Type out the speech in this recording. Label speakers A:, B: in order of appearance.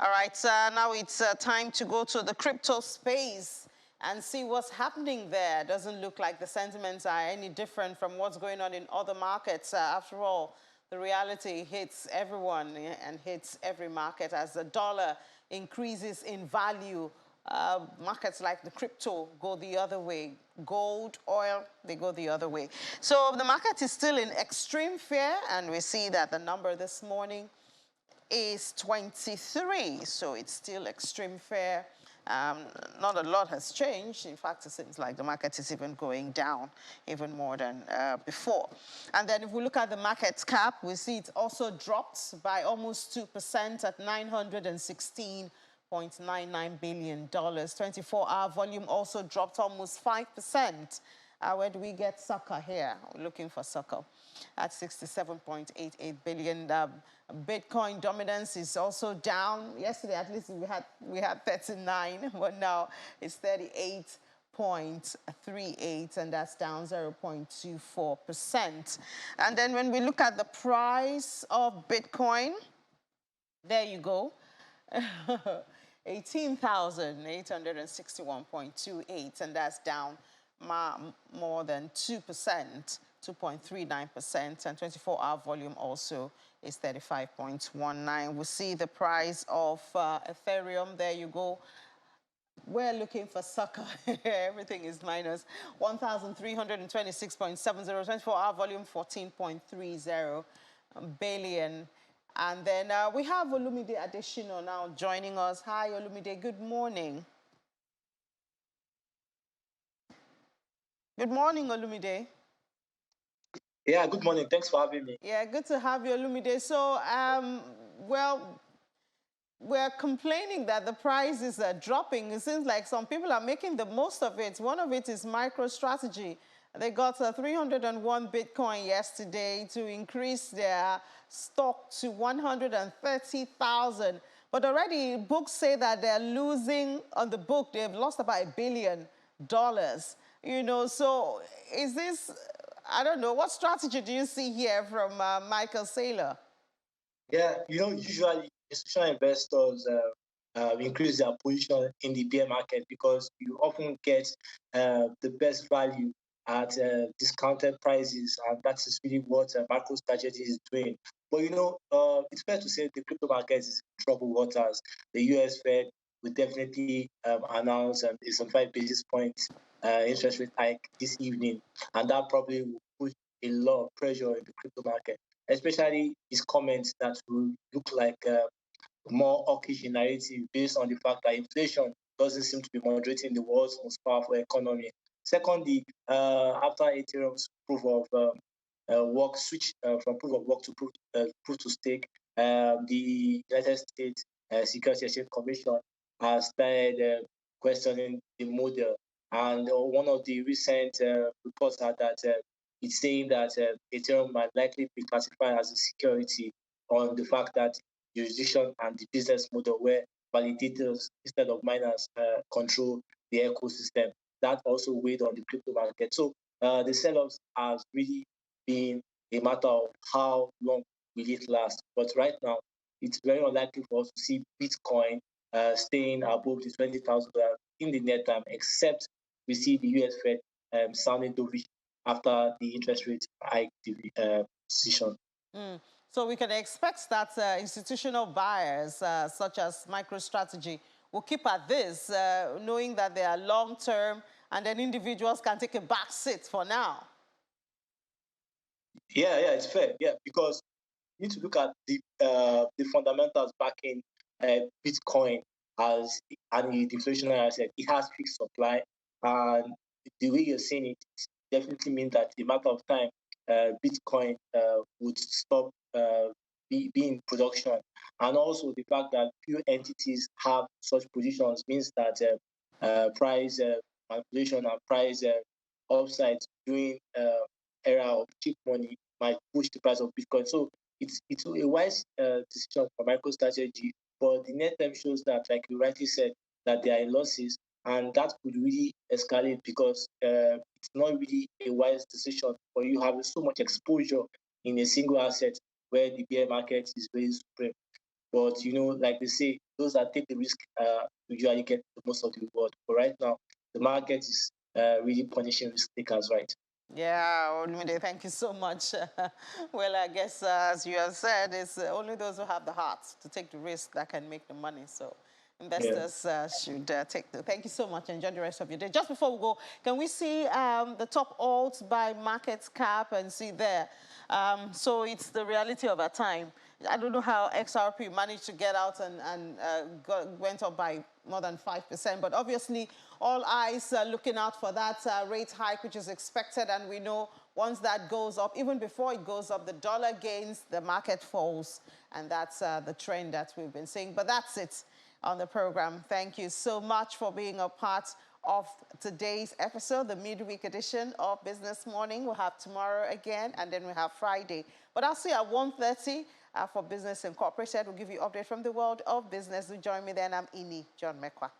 A: All right, now it's time to go to the crypto space and see what's happening there. Doesn't look like the sentiments are any different from what's going on in other markets. After all, the reality hits everyone and hits every market as the dollar increases in value. Markets like the crypto go the other way. Gold, oil, they go the other way. So the market is still in extreme fear, and we see that the number this morning is 23, so it's still extreme fear. Not a lot has changed. In fact, it seems like the market is even going down even more than before. And then if we look at the market cap, we see it's also dropped by almost 2% at $916.99 billion. 24-hour volume also dropped almost 5%. Where do we get sucker here? We're looking for sucker at 67.88 billion. Bitcoin dominance is also down. Yesterday, at least we had 39, but now it's 38.38, and that's down 0.24%. And then when we look at the price of Bitcoin, there you go. 18,861.28, and that's down more than 2%, 2.39%, and 24-hour volume also is 35.19. We see the price of Ethereum. There you go. We're looking for sucker. Everything is minus 1,326.70. 24-hour volume 14.30 billion. And then we have Olumide Adesina now joining us. Hi, Olumide. Good morning. Good morning, Olumide.
B: Yeah, good morning. Thanks for having me.
A: Yeah, good to have you, Olumide. So, well, we're complaining that the prices are dropping. It seems like some people are making the most of it. One of it is MicroStrategy. They got 301 Bitcoin yesterday to increase their stock to 130,000. But already books say that they're losing on the book. They've lost about $1 billion. You know, so is this, I don't know, what strategy do you see here from Michael Saylor?
B: Yeah, usually institutional investors increase their position in the bear market because you often get the best value at discounted prices, and that is really what MicroStrategy is doing. But it's fair to say the crypto market is in troubled waters. The US Fed will definitely announce a 75 basis points interest rate hike this evening, and that probably will put a lot of pressure in the crypto market, especially his comments that will look like more hawkish narrative based on the fact that inflation doesn't seem to be moderating the world's most powerful economy. Secondly, after Ethereum's proof of work switch from proof of work to proof to stake, the United States Security Exchange Commission has started questioning the model. And one of the recent reports are that it's saying that Ethereum might likely be classified as a security on the fact that jurisdiction and the business model where validators instead of miners control the ecosystem. That also weighed on the crypto market. So the sell-offs has really been a matter of how long will it last. But right now, it's very unlikely for us to see Bitcoin staying above the $20,000 in the near term, except we see the US Fed sounding dovish after the interest rate hike decision.
A: So we can expect that institutional buyers, such as MicroStrategy, will keep at this, knowing that they are long-term, and then individuals can take a back seat for now.
B: Yeah, it's fair. Yeah, because you need to look at the fundamentals backing Bitcoin as an deflationary asset. It has fixed supply, and the way you're saying it definitely means that the matter of time Bitcoin would stop being in production, and also the fact that few entities have such positions means that price manipulation and price upsides during era of cheap money might push the price of Bitcoin. So it's a wise decision for MicroStrategy, but the net term shows that, like you rightly said, that there are losses, and that could really escalate because it's not really a wise decision for you having so much exposure in a single asset where the bear market is very supreme. But like they say, those that take the risk usually get the most of the reward. But right now, the market is really punishing risk takers, right?
A: Yeah, Olumide, thank you so much. Well, I guess as you have said, it's only those who have the heart to take the risk that can make the money. So
B: Yeah.
A: investors should take the. Thank you so much. Enjoy the rest of your day. Just before we go, can we see the top alts by market cap and see there? So it's the reality of our time. I don't know how XRP managed to get out and went up by more than 5%, but obviously all eyes are looking out for that rate hike, which is expected, and we know once that goes up, even before it goes up, the dollar gains, the market falls, and that's the trend that we've been seeing. But that's it on the program. Thank you so much for being a part of today's episode, the midweek edition of Business Morning. We'll have tomorrow again, and then we have Friday. But I'll see you at 1:30 for Business Incorporated. We'll give you an update from the world of business. Do join me then. I'm Ini John Mekwa.